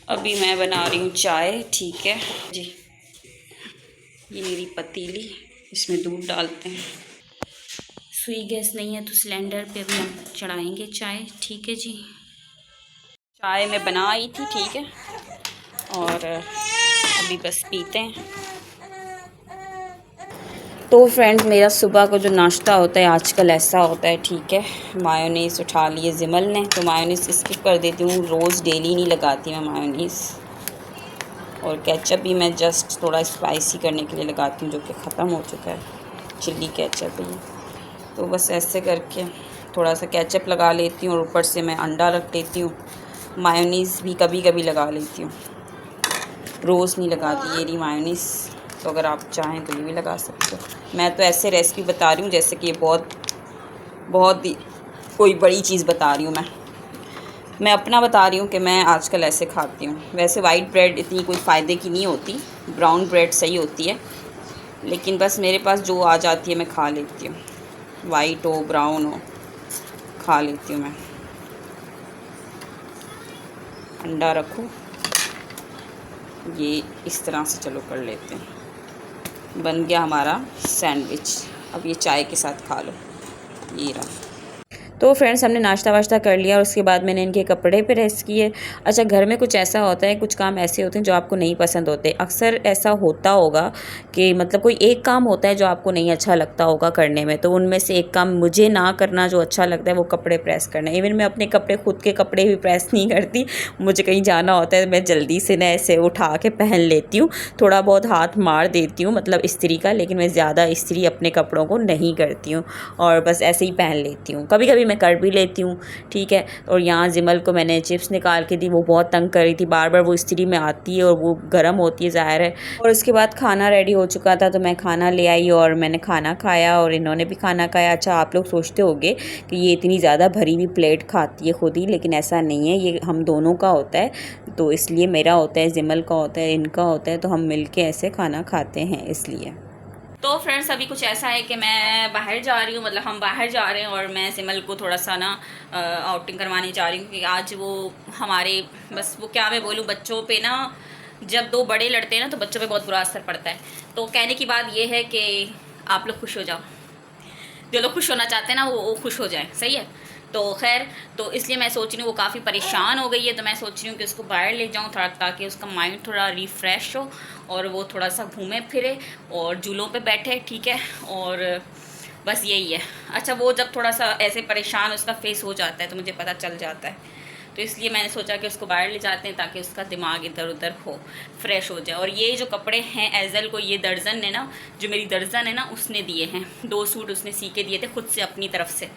अभी मैं बना रही हूँ चाय। ठीक है जी, ये मेरी पतीली, इसमें दूध डालते हैं। सुई गैस नहीं है तो सिलेंडर पे अभी हम चढ़ाएंगे चाय। ठीक है जी, चाय मैं बना आई थी। ठीक है, और अभी बस पीते हैं। तो फ्रेंड्स, मेरा सुबह को जो नाश्ता होता है आजकल ऐसा होता है। ठीक है, मायोनीज़ उठा लिए जिमल ने, तो मायोनीज़ स्किप कर देती हूँ। रोज़ डेली नहीं लगाती मैं मायोनीज़। और केचप भी मैं जस्ट थोड़ा स्पाइसी करने के लिए लगाती हूँ, जो कि ख़त्म हो चुका है, चिल्ली केचप ही। तो बस ऐसे करके थोड़ा सा केचप लगा लेती हूँ और ऊपर से मैं अंडा रख देती हूँ। मायोनीज़ भी कभी कभी लगा लेती हूँ, रोज़ नहीं लगाती। ये रही मायोनीज़, तो अगर आप चाहें तो ये भी लगा सकते हो। मैं तो ऐसे रेसिपी बता रही हूँ जैसे कि ये बहुत ही कोई बड़ी चीज़ बता रही हूँ। मैं अपना बता रही हूँ कि मैं आजकल ऐसे खाती हूँ। वैसे वाइट ब्रेड इतनी कोई फ़ायदे की नहीं होती, ब्राउन ब्रेड सही होती है, लेकिन बस मेरे पास जो आ जाती है मैं खा लेती हूँ। वाइट हो ब्राउन हो खा लेती हूँ मैं। अंडा रखूँ, ये इस तरह से चलो कर लेते हैं। बन गया हमारा सैंडविच। अब ये चाय के साथ खा लो। ये रहा। तो फ्रेंड्स, हमने नाश्ता वाश्ता कर लिया और उसके बाद मैंने इनके कपड़े प्रेस किए। अच्छा, घर में कुछ ऐसा होता है, कुछ काम ऐसे होते हैं जो आपको नहीं पसंद होते। अक्सर ऐसा होता होगा कि मतलब कोई एक काम होता है जो आपको नहीं अच्छा लगता होगा करने में, तो उनमें से एक काम मुझे ना करना जो अच्छा लगता है वो कपड़े प्रेस करना। इवन मैं अपने कपड़े, खुद के कपड़े भी प्रेस नहीं करती। मुझे कहीं जाना होता है मैं जल्दी से ना ऐसे उठा के पहन लेती हूँ। थोड़ा बहुत हाथ मार देती हूँ मतलब इस्त्री का, लेकिन मैं ज़्यादा इस्त्री अपने कपड़ों को नहीं करती हूँ और बस ऐसे ही पहन लेती हूँ। कभी कभी मैं कर भी लेती हूँ। ठीक है, और यहाँ जिमल को मैंने चिप्स निकाल के दी, वो बहुत तंग कर रही थी, बार बार वो इस्त्री में आती है और वो गर्म होती है ज़ाहिर है। और उसके बाद खाना रेडी हो चुका था, तो मैं खाना ले आई और मैंने खाना खाया और इन्होंने भी खाना खाया। अच्छा, आप लोग सोचते होंगे कि ये इतनी ज़्यादा भरी हुई प्लेट खाती है खुद ही, लेकिन ऐसा नहीं है, ये हम दोनों का होता है। तो इसलिए मेरा होता है, जिमल का होता है, इनका होता है, तो हम मिल के ऐसे खाना खाते हैं इसलिए। तो फ्रेंड्स, अभी कुछ ऐसा है कि मैं बाहर जा रही हूँ, मतलब हम बाहर जा रहे हैं और मैं सिमल को थोड़ा सा ना आउटिंग करवाने जा रही हूँ, क्योंकि आज वो हमारे, बस वो क्या मैं बोलूँ, बच्चों पे ना जब दो बड़े लड़ते हैं ना तो बच्चों पे बहुत बुरा असर पड़ता है। तो कहने की बात ये है कि आप लोग खुश हो जाओ, जो लोग खुश होना चाहते हैं ना वो खुश हो जाएं। सही है, तो खैर, तो इसलिए मैं सोच रही हूँ, वो काफ़ी परेशान हो गई है, तो मैं सोच रही हूँ कि उसको बाहर ले जाऊँ थोड़ा, ताकि उसका माइंड थोड़ा रिफ़्रेश हो और वो थोड़ा सा घूमे फिरे और झूलों पे बैठे। ठीक है, और बस यही है। अच्छा, वो जब थोड़ा सा ऐसे परेशान उसका फेस हो जाता है तो मुझे पता चल जाता है, तो इसलिए मैंने सोचा कि उसको बाहर ले जाते हैं ताकि उसका दिमाग इधर उधर हो, फ्रेश हो जाए। और ये जो कपड़े हैं एज़ल को, ये दर्जन ने ना, जो मेरी दर्जन है ना, उसने दिए हैं। 2 सूट उसने सी के दिए थे खुद से अपनी तरफ से,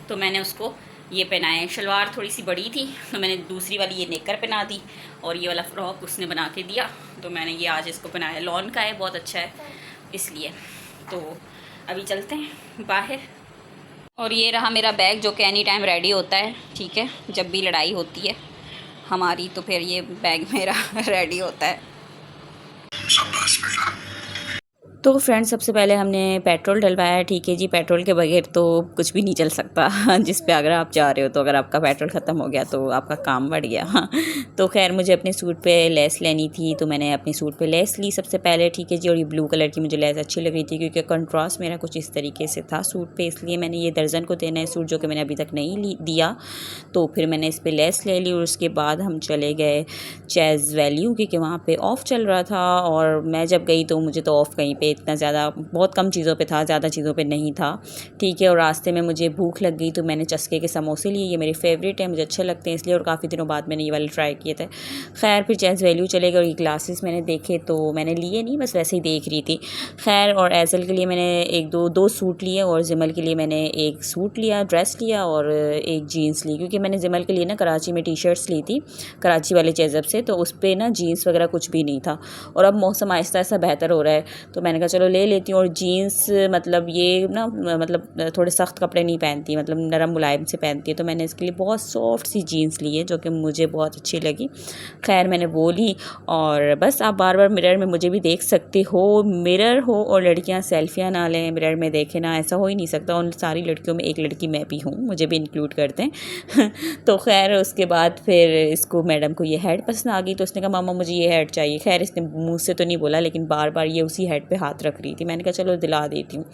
तो मैंने उसको ये पहनाए हैं। शलवार थोड़ी सी बड़ी थी तो मैंने दूसरी वाली ये नेकर पहना दी, और ये वाला फ्रॉक उसने बना के दिया, तो मैंने ये आज इसको पहनाया। लॉन का है, बहुत अच्छा है इसलिए। तो अभी चलते हैं बाहर। और ये रहा मेरा बैग, जो कि एनी टाइम रेडी होता है। ठीक है, जब भी लड़ाई होती है हमारी तो फिर ये बैग मेरा रेडी होता है। तो फ्रेंड्स, सबसे पहले हमने पेट्रोल डलवाया है। ठीक है जी, पेट्रोल के बगैर तो कुछ भी नहीं चल सकता जिस पे अगर आप जा रहे हो, तो अगर आपका पेट्रोल ख़त्म हो गया तो आपका काम बढ़ गया तो खैर, मुझे अपने सूट पे लेस लेनी थी, तो मैंने अपने सूट पे लेस ली सबसे पहले। ठीक है जी, और ये ब्लू कलर की मुझे लेस अच्छी लग रही थी, क्योंकि कंट्रास्ट मेरा कुछ इस तरीके से था सूट पे, इसलिए मैंने ये दर्जन को देना है सूट, जो कि मैंने अभी तक नहीं दिया। तो फिर मैंने इस पर लेस ले ली और उसके बाद हम चले गए चैज़ वैल्यू, क्योंकि वहाँ पे ऑफ़ चल रहा था। और मैं जब गई तो मुझे तो ऑफ़ कहीं पे इतना ज़्यादा, बहुत कम चीज़ों पे था, ज़्यादा चीज़ों पे नहीं था। ठीक है, और रास्ते में मुझे भूख लग गई तो मैंने चस्के के समोसे लिए। ये मेरे फेवरेट हैं, मुझे अच्छे लगते हैं इसलिए, और काफ़ी दिनों बाद मैंने ये वाले ट्राई किए थे। खैर, फिर चैज़ वैल्यू चले गए और ये ग्लासेस मैंने देखे, तो मैंने लिए नहीं, बस वैसे ही देख रही थी। खैर, और एज़ल के लिए मैंने दो सूट लिए, और जिमल के लिए मैंने एक सूट लिया, ड्रेस लिया, और एक जीन्स ली, क्योंकि मैंने जिमल के लिए ना कराची में टी-शर्ट्स ली थी, कराची वाले चेज़अप से, तो उस पर ना जीन्स वगैरह कुछ भी नहीं था। और अब मौसम आहिस्ता आहिस्ता बेहतर हो रहा है, तो मैंने कहा चलो ले लेती हूँ। और जीन्स मतलब ये ना मतलब थोड़े सख्त कपड़े नहीं पहनती, मतलब नरम मुलायम से पहनती है, तो मैंने इसके लिए बहुत सॉफ्ट सी जीन्स ली है जो कि मुझे बहुत अच्छी लगी। खैर मैंने वो ली और बस आप बार बार मिरर में मुझे भी देख सकते हो। मिरर हो और लड़कियाँ सेल्फियाँ ना लें, मिरर में देखें ना, ऐसा हो ही नहीं सकता। उन सारी लड़कियों में एक लड़की मैं भी हूँ, मुझे भी इंक्लूड करते हैं। तो खैर उसके बाद फिर इसको मैडम को ये हेड पसंद आ गई, तो उसने कहा मामा मुझे ये हेड चाहिए। खैर इसने मुँह से तो नहीं बोला, लेकिन बार बार ये उसी हेड पे हाथ रख रही थी। मैंने कहा चलो दिला देती हूँ।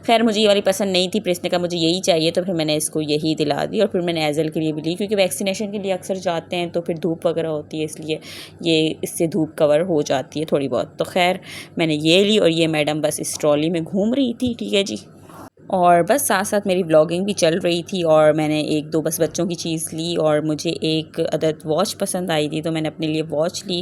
खैर मुझे ये वाली पसंद नहीं थी, फिर इसने कहा मुझे यही चाहिए, तो फिर मैंने इसको यही दिला दी। और फिर मैंने एजल के लिए भी ली, क्योंकि वैक्सीनेशन के लिए अक्सर जाते हैं तो फिर धूप वगैरह होती है, इसलिए ये इससे धूप कवर हो जाती है थोड़ी बहुत। तो खैर मैंने ये ली और ये मैडम बस इस ट्रॉली में घूम रही थी, ठीक है जी। और बस साथ साथ मेरी व्लॉगिंग भी चल रही थी और मैंने एक दो बस बच्चों की चीज़ ली और मुझे एक अदद वॉच पसंद आई थी, तो मैंने अपने लिए वॉच ली।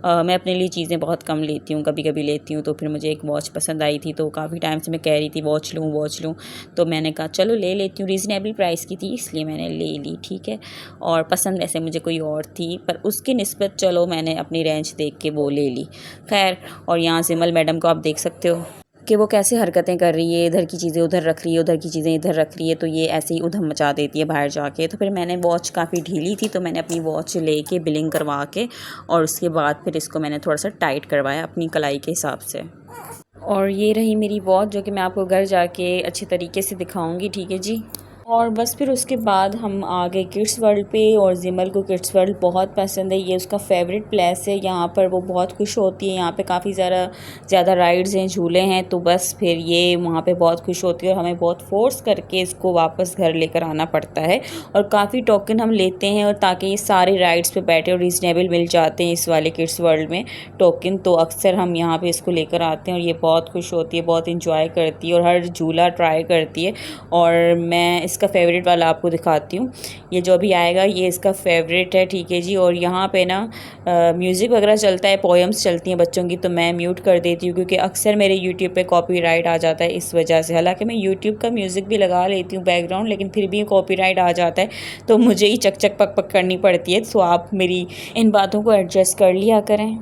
मैं अपने लिए चीज़ें बहुत कम लेती हूँ, कभी कभी लेती हूँ। तो फिर मुझे एक वॉच पसंद आई थी, तो काफ़ी टाइम से मैं कह रही थी वॉच लूँ, तो मैंने कहा चलो ले लेती हूँ। रीज़नेबल प्राइस की थी इसलिए मैंने ले ली, ठीक है। और पसंद वैसे मुझे कोई और थी, पर उसकी निस्बत चलो मैंने अपनी रेंज देख के वो ले ली। खैर और यहाँ सिमल मैडम को आप देख सकते हो कि वो कैसे हरकतें कर रही है, इधर की चीज़ें उधर रख रही है, उधर की चीज़ें इधर रख रही है, तो ये ऐसे ही उधम मचा देती है बाहर जाके। तो फिर मैंने वॉच काफ़ी ढीली थी, तो मैंने अपनी वॉच लेके बिलिंग करवा के और उसके बाद फिर इसको मैंने थोड़ा सा टाइट करवाया अपनी कलाई के हिसाब से। और ये रही मेरी वॉच, जो कि मैं आपको घर जाके अच्छे तरीके से दिखाऊँगी, ठीक है जी। और बस फिर उसके बाद हम आ गए किड्स वर्ल्ड पे, और जिमल को किड्स वर्ल्ड बहुत पसंद है, ये उसका फेवरेट प्लेस है। यहाँ पर वो बहुत खुश होती है, यहाँ पे काफ़ी ज़्यादा राइड्स हैं, झूले हैं, तो बस फिर ये वहाँ पे बहुत खुश होती है और हमें बहुत फोर्स करके इसको वापस घर लेकर आना पड़ता है। और काफ़ी टोकन हम लेते हैं और ताकि ये सारे राइड्स पे बैठे, और रीज़नेबल मिल जाते हैं इस वाले किड्स वर्ल्ड में टोकन, तो अक्सर हम यहाँ पर इसको लेकर आते हैं। और ये बहुत खुश होती है, बहुत इंजॉय करती है और हर झूला ट्राई करती है। और मैं इसका फेवरेट वाला आपको दिखाती हूँ, ये जो अभी आएगा ये इसका फेवरेट है, ठीक है जी। और यहाँ पे ना म्यूज़िक वगैरह चलता है, पोएम्स चलती हैं बच्चों की, तो मैं म्यूट कर देती हूँ क्योंकि अक्सर मेरे यूट्यूब पे कॉपीराइट आ जाता है इस वजह से। हालांकि मैं यूट्यूब का म्यूज़िक भी लगा लेती हूँ बैकग्राउंड, लेकिन फिर भी कॉपीराइट आ जाता है, तो मुझे ही चक चक पक पक करनी पड़ती है। तो आप मेरी इन बातों को एडजस्ट कर लिया करें।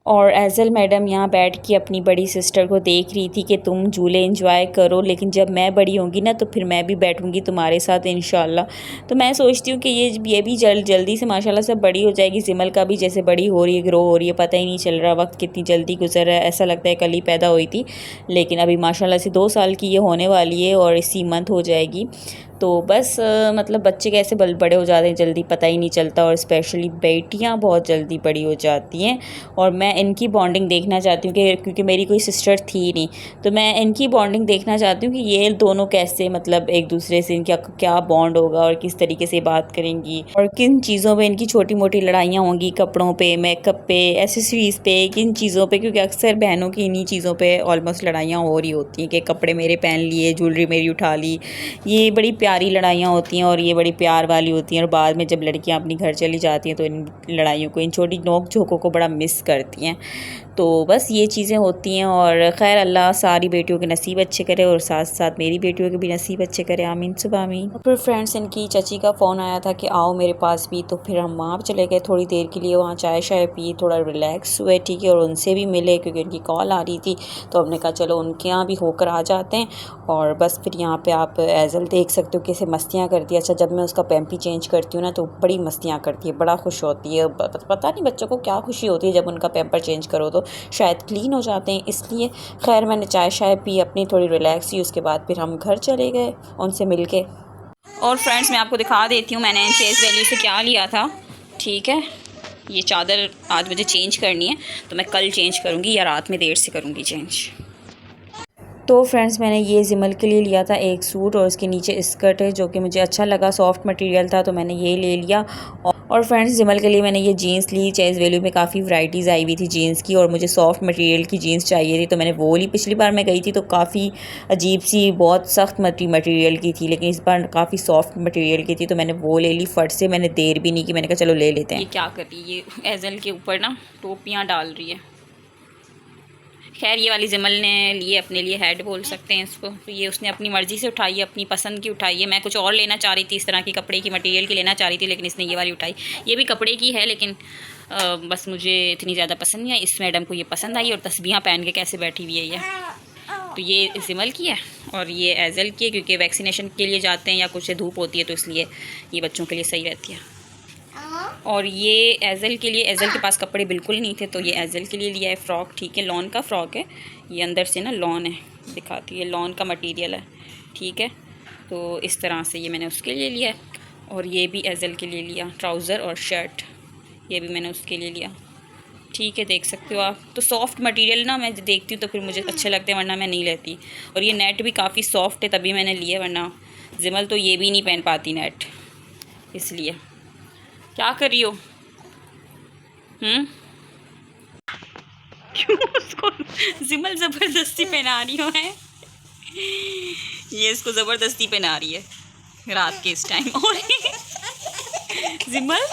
और एज़ल मैडम यहाँ बैठ के अपनी बड़ी सिस्टर को देख रही थी कि तुम झूले एंजॉय करो, लेकिन जब मैं बड़ी होंगी ना तो फिर मैं भी बैठूंगी तुम्हारे साथ इंशाल्लाह। तो मैं सोचती हूँ कि ये भी जल्दी से माशाल्लाह सब बड़ी हो जाएगी। सिमल का भी जैसे बड़ी हो रही है, ग्रो हो रही है, पता ही नहीं चल रहा वक्त कितनी जल्दी गुजर रहा है, ऐसा लगता है कल ही पैदा हुई थी। लेकिन अभी माशाल्लाह से 2 साल की ये होने वाली है और इसी मंथ हो जाएगी। तो बस मतलब बच्चे कैसे बड़े हो जाते हैं जल्दी, पता ही नहीं चलता। और स्पेशली बेटियां बहुत जल्दी बड़ी हो जाती हैं, और मैं इनकी बॉन्डिंग देखना चाहती हूँ कि क्योंकि मेरी कोई सिस्टर थी नहीं, तो मैं इनकी बॉन्डिंग देखना चाहती हूँ कि ये दोनों कैसे मतलब एक दूसरे से इनका क्या बॉन्ड होगा और किस तरीके से बात करेंगी, और किन चीज़ों पे इनकी छोटी मोटी लड़ाइयाँ होंगी, कपड़ों पे, मेकअप पे, एसेसरीज़ पे, किन चीज़ों पे, क्योंकि अक्सर बहनों की इन्हीं चीज़ों पे ऑलमोस्ट लड़ाइयाँ हो रही होती हैं कि कपड़े मेरे पहन लिए, ज्वेलरी मेरी उठा ली। ये बड़ी प्यारी लड़ाइयाँ होती हैं और ये बड़ी प्यार वाली होती हैं। और बाद में जब लड़कियां अपनी घर चली जाती हैं तो इन लड़ाइयों को, इन छोटी नोक झोंकों को बड़ा मिस करती हैं। तो बस ये चीज़ें होती हैं। और ख़ैर अल्लाह सारी बेटियों के नसीब अच्छे करे और साथ साथ मेरी बेटियों के भी नसीब अच्छे करे, आमीन सुबह आमीन। और फिर फ्रेंड्स इनकी चाची का फ़ोन आया था कि आओ मेरे पास भी, तो फिर हम वहाँ चले गए थोड़ी देर के लिए, वहाँ चाय शाय पी, थोड़ा रिलैक्स हुए, ठीक है। और उनसे भी मिले क्योंकि उनकी कॉल आ रही थी, तो हमने कहा चलो उनके यहाँ भी होकर आ जाते हैं। और बस फिर यहाँ पे आप एज़ल देख सकते हो कैसे मस्तियाँ करती है। अच्छा जब मैं उसका पैम्पी चेंज करती हूँ ना तो बड़ी मस्तियाँ करती है, बड़ा खुश होती है। पता नहीं बच्चों को क्या खुशी होती है जब उनका पैम्पर चेंज करो तो शायद क्लीन हो जाते हैं इसलिए। खैर मैंने चाय शाय पी, अपनी थोड़ी रिलैक्स हुई, उसके बाद फिर हम घर चले गए उनसे मिल के। और फ्रेंड्स मैं आपको दिखा देती हूँ मैंने चेज़ वैल्यू से क्या लिया था, ठीक है। ये चादर आज मुझे चेंज करनी है, तो मैं कल चेंज करूँगी या रात में देर से करूँगी चेंज। तो फ्रेंड्स मैंने ये जिमल के लिए लिया था एक सूट और उसके नीचे स्कर्ट है जो कि मुझे अच्छा लगा, सॉफ्ट मटेरियल था तो मैंने ये ले लिया। और फ्रेंड्स जिमल के लिए मैंने ये जीन्स ली, चेज़ वैल्यू में काफ़ी वैराइटीज़ आई हुई थी जीन्स की, और मुझे सॉफ्ट मटेरियल की जीन्स चाहिए थी तो मैंने वो ली। पिछली बार मैं गई थी तो काफ़ी अजीब सी बहुत सख्त मटेरियल की थी, लेकिन इस बार काफ़ी सॉफ्ट मटेरियल की थी तो मैंने वो ले ली। फट से मैंने देर भी नहीं की, मैंने कहा चलो ले लेते हैं। ये क्या कर रही है, ये एज़ल के ऊपर ना टोपियाँ डाल रही है, खैर ये वाली जिमल ने लिए अपने लिए हेड बोल सकते हैं इसको, तो ये उसने अपनी मर्ज़ी से उठाई है, अपनी पसंद की उठाई है। मैं कुछ और लेना चाह रही थी, इस तरह की कपड़े की मटेरियल की लेना चाह रही थी, लेकिन इसने ये वाली उठाई। ये भी कपड़े की है, लेकिन बस मुझे इतनी ज़्यादा पसंद नहीं आई। इस मैडम को ये पसंद आई और तस्बीहां पहन के कैसे बैठी हुई है ये। तो ये जिमल की है और ये एज़ल की है, क्योंकि वैक्सीनेशन के लिए जाते हैं या कुछ धूप होती है तो इसलिए ये बच्चों के लिए सही रहती है। और ये एज़ल के लिए, एज़ल के पास कपड़े बिल्कुल नहीं थे तो ये एज़ल के लिए लिया है फ़्रॉक। ठीक है, लॉन का फ़्रॉक है ये, अंदर से ना लॉन है, दिखाती है, लॉन का मटेरियल है। ठीक है, तो इस तरह से ये मैंने उसके लिए लिया है। और ये भी एज़ल के लिए लिया, ट्राउज़र और शर्ट, ये भी मैंने उसके लिए लिया। ठीक है, देख सकते हो आप। तो सॉफ्ट मटेरियल ना मैं देखती हूँ तो फिर मुझे अच्छे लगते हैं, वरना मैं नहीं लेती। और ये नेट भी काफ़ी सॉफ्ट है तभी मैंने लिए, वरना जिमल तो ये भी नहीं पहन पाती नेट। इसलिए क्या कर रही हो? क्यों उसको जिमल ज़बरदस्ती पहना रही हो है? ये इसको ज़बरदस्ती पहना रही है रात के इस टाइम। और जिमल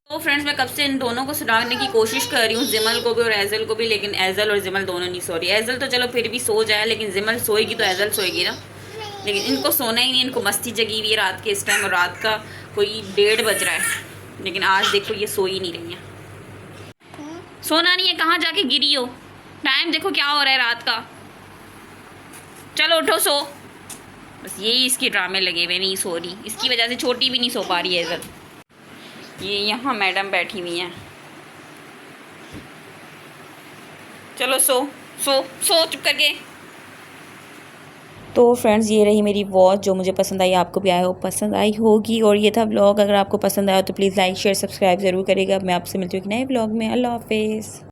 तो फ्रेंड्स मैं कब से इन दोनों को सुधारने की कोशिश कर रही हूँ, जिमल को भी और एज़ल को भी, लेकिन एज़ल और जिमल दोनों नहीं सो रही। एज़ल तो चलो फिर भी सो जाए, लेकिन जिमल सोएगी तो एज़ल सोएगी ना, लेकिन इनको सोना ही नहीं। इनको मस्ती जगी हुई है रात के इस टाइम, और रात का कोई 1:30 बज रहा है, लेकिन आज देखो ये सो ही नहीं रही है। सोना नहीं है, कहाँ जाके गिरी हो? टाइम देखो क्या हो रहा है रात का। चलो उठो सो। बस यही इसके ड्रामे लगे हुए, नहीं सो रही, इसकी वजह से छोटी भी नहीं सो पा रही है एज़ल। ये यहाँ मैडम बैठी हुई हैं। चलो सो सो सो चुप करके। तो फ्रेंड्स ये रही मेरी वॉच जो मुझे पसंद आई, आपको भी पसंद आई होगी। और ये था व्लॉग, अगर आपको पसंद आया तो प्लीज़ लाइक शेयर सब्सक्राइब ज़रूर करिएगा। मैं आपसे मिलती हूँ एक नए व्लॉग में। अल्लाह हाफिज़।